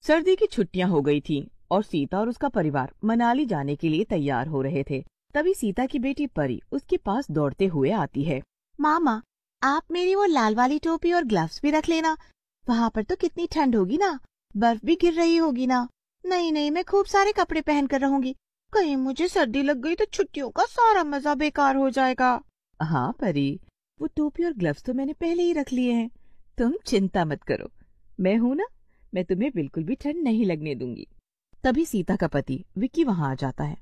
सर्दी की छुट्टियां हो गई थीं और सीता और उसका परिवार मनाली जाने के लिए तैयार हो रहे थे। तभी सीता की बेटी परी उसके पास दौड़ते हुए आती है। मामा, आप मेरी वो लाल वाली टोपी और ग्लव्स भी रख लेना। वहाँ पर तो कितनी ठंड होगी ना, बर्फ भी गिर रही होगी ना। नहीं नहीं, मैं खूब सारे कपड़े पहन कर रहूंगी। कहीं मुझे सर्दी लग गई तो छुट्टियों का सारा मजा बेकार हो जाएगा। हाँ परी, वो टोपी और ग्लव्स तो मैंने पहले ही रख लिए हैं। तुम चिंता मत करो, मैं हूं ना, मैं तुम्हें बिल्कुल भी ठंड नहीं लगने दूंगी। तभी सीता का पति विक्की वहां आ जाता है।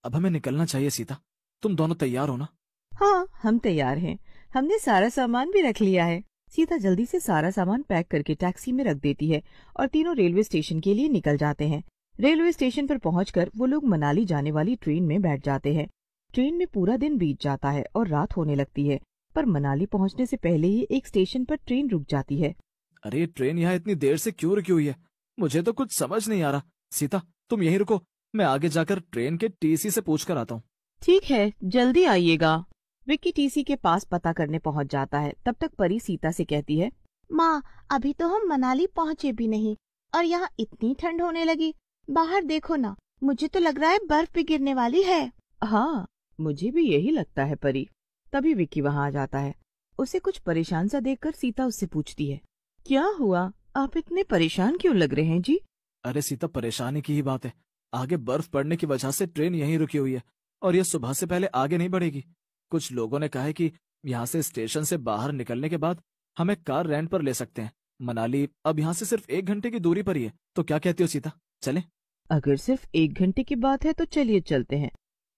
अब हमें निकलना चाहिए सीता, तुम दोनों तैयार हो ना? हाँ, हम तैयार हैं। हमने सारा सामान भी रख लिया है। सीता जल्दी से सारा सामान पैक करके टैक्सी में रख देती है और तीनों रेलवे स्टेशन के लिए निकल जाते हैं। रेलवे स्टेशन पर पहुंचकर वो लोग मनाली जाने वाली ट्रेन में बैठ जाते हैं। ट्रेन में पूरा दिन बीत जाता है और रात होने लगती है, पर मनाली पहुंचने से पहले ही एक स्टेशन पर ट्रेन रुक जाती है। अरे ट्रेन यहाँ इतनी देर से क्यों रुकी हुई है? मुझे तो कुछ समझ नहीं आ रहा। सीता तुम यहीं रुको, मैं आगे जाकर ट्रेन के टीसी से पूछ कर आता हूँ। ठीक है, जल्दी आइएगा। विक्की टीसी के पास पता करने पहुंच जाता है। तब तक परी सीता से कहती है, माँ, अभी तो हम मनाली पहुँचे भी नहीं और यहाँ इतनी ठंड होने लगी। बाहर देखो ना, मुझे तो लग रहा है बर्फ भी गिरने वाली है। हाँ, मुझे भी यही लगता है परी। तभी विक्की वहाँ आ जाता है। उसे कुछ परेशान सा देखकर सीता उससे पूछती है, क्या हुआ, आप इतने परेशान क्यों लग रहे हैं जी? अरे सीता, परेशानी की ही बात है। आगे बर्फ पड़ने की वजह से ट्रेन यहीं रुकी हुई है और ये सुबह से पहले आगे नहीं बढ़ेगी। कुछ लोगों ने कहा है कि यहाँ से स्टेशन से बाहर निकलने के बाद हमें कार रेंट पर ले सकते हैं। मनाली अब यहाँ से सिर्फ 1 घंटे की दूरी पर ही है, तो क्या कहती हो सीता, चलें? अगर सिर्फ 1 घंटे की बात है तो चलिए चलते हैं।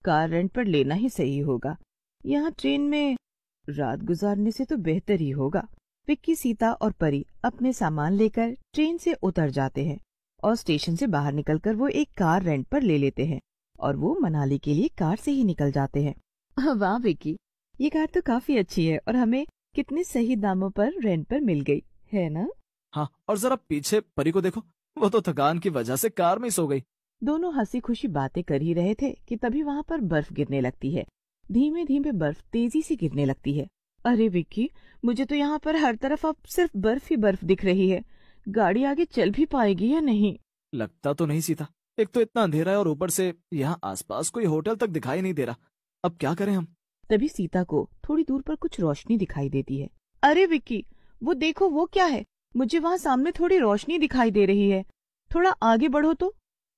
कार रेंट पर लेना ही सही होगा। यहाँ ट्रेन में रात गुजारने से तो बेहतर ही होगा। विक्की, सीता और परी अपने सामान लेकर ट्रेन से उतर जाते हैं और स्टेशन से बाहर निकलकर वो एक कार रेंट पर ले लेते हैं और वो मनाली के लिए कार से ही निकल जाते हैं। वाह विक्की, ये कार तो काफी अच्छी है और हमें कितने सही दामों पर रेंट पर मिल गई है ना? हाँ, और जरा पीछे परी को देखो, वो तो थकान की वजह से कार में ही सो गई। दोनों हंसी खुशी बातें कर ही रहे थे कि तभी वहाँ पर बर्फ गिरने लगती है। धीमे धीमे बर्फ तेजी से गिरने लगती है। अरे विक्की, मुझे तो यहाँ पर हर तरफ अब सिर्फ बर्फ ही बर्फ दिख रही है। गाड़ी आगे चल भी पाएगी या नहीं? लगता तो नहीं सीता, एक तो इतना अंधेरा है और ऊपर से यहाँ आसपास कोई होटल तक दिखाई नहीं दे रहा। अब क्या करें हम? तभी सीता को थोड़ी दूर पर कुछ रोशनी दिखाई देती है। अरे विक्की, वो देखो, वो क्या है? मुझे वहाँ सामने थोड़ी रोशनी दिखाई दे रही है। थोड़ा आगे बढ़ो तो।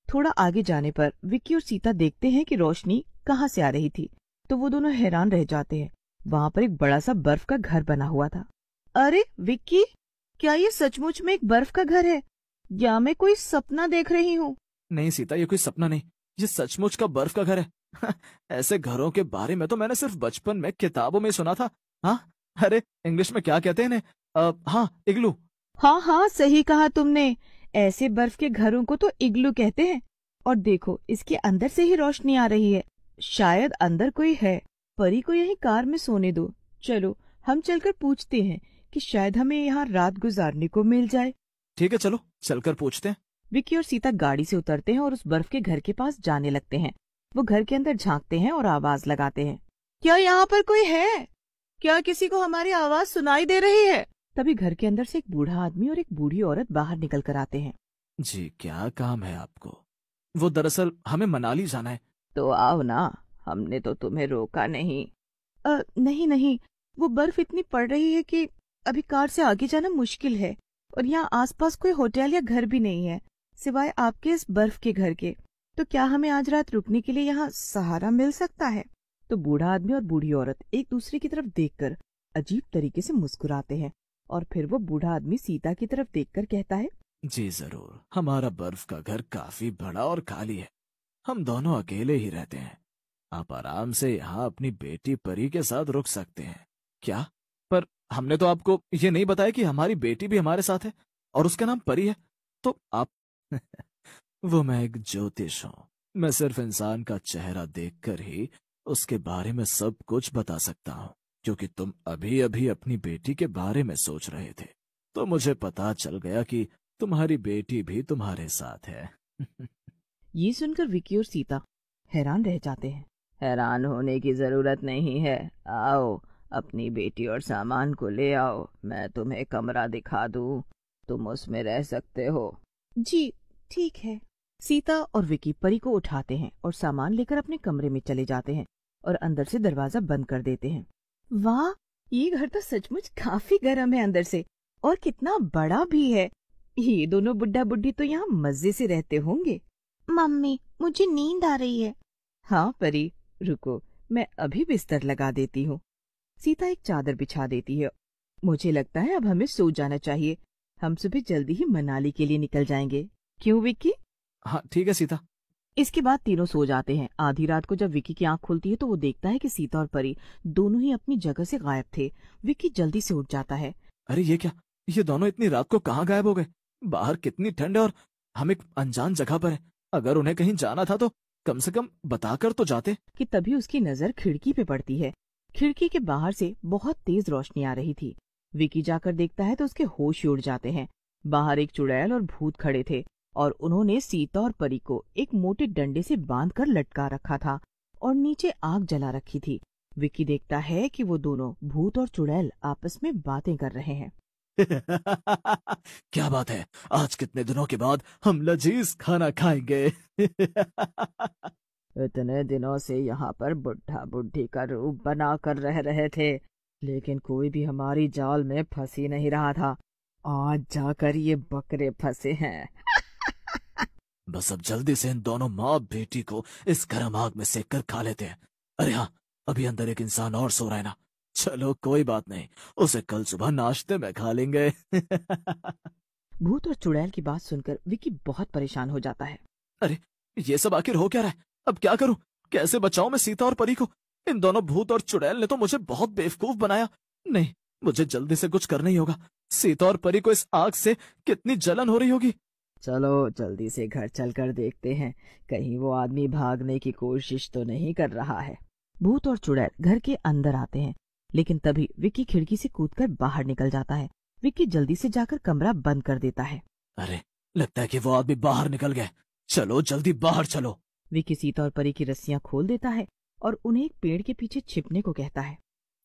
थोड़ा आगे जाने पर विक्की और सीता देखते हैं कि रोशनी कहाँ से आ रही थी, तो वो दोनों हैरान रह जाते हैं। वहाँ पर एक बड़ा सा बर्फ का घर बना हुआ था। अरे विक्की, क्या ये सचमुच में एक बर्फ का घर है या मैं कोई सपना देख रही हूँ? नहीं सीता, ये कोई सपना नहीं, ये सचमुच का बर्फ का घर है। ऐसे घरों के बारे में तो मैंने सिर्फ बचपन में किताबों में सुना था। हाँ, अरे इंग्लिश में क्या कहते हैं इन्हें? हाँ, इग्लू। हाँ हाँ, सही कहा तुमने। ऐसे बर्फ के घरों को तो इग्लू कहते हैं। और देखो, इसके अंदर से ही रोशनी आ रही है। शायद अंदर कोई है। परी को यही कार में सोने दो। चलो, हम चलकर पूछते हैं कि शायद हमें यहाँ रात गुजारने को मिल जाए। ठीक है, चलो चलकर पूछते हैं। विक्की और सीता गाड़ी से उतरते हैं और उस बर्फ के घर के पास जाने लगते हैं। वो घर के अंदर झांकते हैं और आवाज लगाते हैं, क्या यहाँ पर कोई है? क्या किसी को हमारी आवाज सुनाई दे रही है? तभी घर के अंदर से एक बूढ़ा आदमी और एक बूढ़ी औरत बाहर निकल कर आते हैं। जी, क्या काम है आपको? वो दरअसल हमें मनाली जाना है। तो आओ ना, हमने तो तुम्हें रोका नहीं। नहीं नहीं, वो बर्फ इतनी पड़ रही है कि अभी कार से आगे जाना मुश्किल है और यहाँ आसपास कोई होटल या घर भी नहीं है सिवाय आपके इस बर्फ के घर के। तो क्या हमें आज रात रुकने के लिए यहाँ सहारा मिल सकता है? तो बूढ़ा आदमी और बूढ़ी औरत एक दूसरे की तरफ देखकर अजीब तरीके से मुस्कुराते हैं और फिर वो बूढ़ा आदमी सीता की तरफ देखकर कहता है, जी जरूर, हमारा बर्फ का घर काफी बड़ा और खाली है। हम दोनों अकेले ही रहते हैं। आप आराम से यहाँ अपनी बेटी परी के साथ रुक सकते हैं। क्या? पर हमने तो आपको ये नहीं बताया कि हमारी बेटी भी हमारे साथ है और उसका नाम परी है। तो आप वो मैं एक ज्योतिष हूँ। मैं सिर्फ इंसान का चेहरा देखकर ही उसके बारे में सब कुछ बता सकता हूँ, क्योंकि तुम अभी अभी अपनी बेटी के बारे में सोच रहे थे, तो मुझे पता चल गया कि तुम्हारी बेटी भी तुम्हारे साथ है। ये सुनकर विक्की और सीता हैरान रह जाते हैं। हैरान होने की जरूरत नहीं है, आओ अपनी बेटी और सामान को ले आओ, मैं तुम्हें कमरा दिखा दूं, तुम उसमें रह सकते हो। जी, ठीक है। सीता और विकी परी को उठाते हैं और सामान लेकर अपने कमरे में चले जाते हैं और अंदर से दरवाजा बंद कर देते हैं। वाह, ये घर तो सचमुच काफी गर्म है अंदर से, और कितना बड़ा भी है। ये दोनों बुड्ढा बुड्ढी तो यहाँ मजे से रहते होंगे। मम्मी, मुझे नींद आ रही है। हाँ परी, रुको, मैं अभी बिस्तर लगा देती हूँ। सीता एक चादर बिछा देती है। मुझे लगता है अब हमें सो जाना चाहिए। हम सुबह जल्दी ही मनाली के लिए निकल जाएंगे। क्यों विक्की? हाँ ठीक है सीता। इसके बाद तीनों सो जाते हैं। आधी रात को जब विक्की की आंख खुलती है तो वो देखता है कि सीता और परी दोनों ही अपनी जगह से गायब थे। विक्की जल्दी से उठ जाता है। अरे ये क्या, ये दोनों इतनी रात को कहाँ गायब हो गए? बाहर कितनी ठंड है और हम एक अनजान जगह पर हैं। अगर उन्हें कहीं जाना था तो कम से कम बताकर तो जाते। कि तभी उसकी नजर खिड़की पे पड़ती है। खिड़की के बाहर से बहुत तेज रोशनी आ रही थी। विक्की जाकर देखता है तो उसके होश उड़ जाते हैं। बाहर एक चुड़ैल और भूत खड़े थे और उन्होंने सीता और परी को एक मोटे डंडे से बांधकर लटका रखा था और नीचे आग जला रखी थी। विक्की देखता है कि वो दोनों भूत और चुड़ैल आपस में बातें कर रहे हैं। क्या बात है, आज कितने दिनों के बाद हम लजीज खाना खाएंगे। इतने दिनों से यहाँ पर बुढ़ा बुढ़ी का रूप बना कर रह रहे थे, लेकिन कोई भी हमारी जाल में फंस ही नहीं रहा था। आज जाकर ये बकरे फंसे हैं। बस अब जल्दी से इन दोनों माँ बेटी को इस गर्म आग में सेक कर खा लेते हैं। अरे हाँ, अभी अंदर एक इंसान और सो रहा है ना। चलो कोई बात नहीं, उसे कल सुबह नाश्ते में खा लेंगे। भूत और चुड़ैल की बात सुनकर विक्की बहुत परेशान हो जाता है। अरे ये सब आखिर हो क्या रहा है? अब क्या करूं? कैसे बचाऊं मैं सीता और परी को? इन दोनों भूत और चुड़ैल ने तो मुझे बहुत बेवकूफ बनाया। नहीं, मुझे जल्दी से कुछ करना ही होगा। सीता और परी को इस आग से कितनी जलन हो रही होगी। चलो जल्दी से घर चलकर देखते हैं, कहीं वो आदमी भागने की कोशिश तो नहीं कर रहा है। भूत और चुड़ैल घर के अंदर आते हैं, लेकिन तभी विक्की खिड़की से कूदकर बाहर निकल जाता है। विक्की जल्दी से जाकर कमरा बंद कर देता है। अरे लगता है कि वो आदमी बाहर निकल गए। चलो जल्दी बाहर चलो। विक्की सीता और परी की रस्सियां खोल देता है और उन्हें एक पेड़ के पीछे छिपने को कहता है।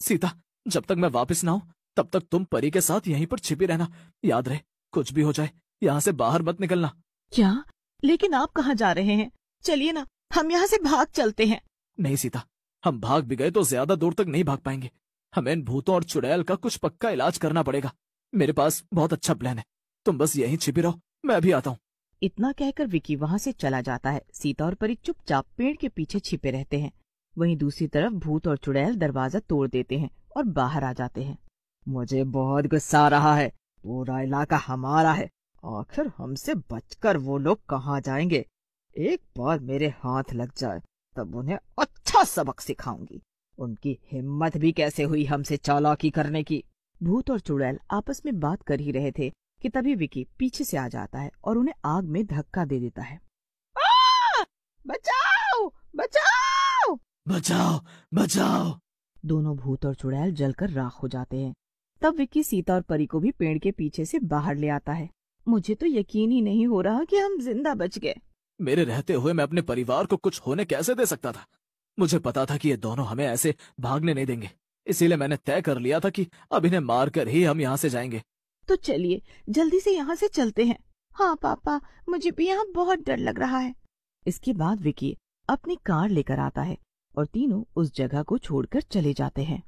सीता, जब तक मैं वापस ना आऊं तब तक तुम परी के साथ यहीं पर छिपी रहना। याद रहे, कुछ भी हो जाए यहाँ से बाहर मत निकलना। क्या? लेकिन आप कहाँ जा रहे हैं? चलिए ना, हम यहाँ से भाग चलते हैं। नहीं सीता, हम भाग भी गए तो ज्यादा दूर तक नहीं भाग पाएंगे। हमें इन भूतों और चुड़ैल का कुछ पक्का इलाज करना पड़ेगा। मेरे पास बहुत अच्छा प्लान है, तुम बस यहीं छिपी रहो, मैं अभी आता हूँ। इतना कहकर विक्की वहाँ से चला जाता है। सीता और परी चुपचाप पेड़ के पीछे छिपे रहते हैं। वहीं दूसरी तरफ भूत और चुड़ैल दरवाजा तोड़ देते हैं और बाहर आ जाते हैं। मुझे बहुत गुस्सा आ रहा है, पूरा इलाका हमारा है, आखिर हमसे बचकर वो लोग कहाँ जाएंगे। एक बार मेरे हाथ लग जाए तब उन्हें अच्छा सबक सिखाऊंगी। उनकी हिम्मत भी कैसे हुई हमसे चालाकी करने की। भूत और चुड़ैल आपस में बात कर ही रहे थे कि तभी विक्की पीछे से आ जाता है और उन्हें आग में धक्का दे देता है। बचाओ बचाओ बचाओ बचाओ। दोनों भूत और चुड़ैल जलकर राख हो जाते हैं। तब विक्की सीता और परी को भी पेड़ के पीछे से बाहर ले आता है। मुझे तो यकीन ही नहीं हो रहा कि हम जिंदा बच गए। मेरे रहते हुए मैं अपने परिवार को कुछ होने कैसे दे सकता था? मुझे पता था कि ये दोनों हमें ऐसे भागने नहीं देंगे, इसीलिए मैंने तय कर लिया था कि अब इन्हें मारकर ही हम यहाँ से जाएंगे। तो चलिए जल्दी से यहाँ से चलते हैं। हाँ पापा, मुझे भी यहाँ बहुत डर लग रहा है। इसके बाद विक्की अपनी कार लेकर आता है और तीनों उस जगह को छोड़कर चले जाते हैं।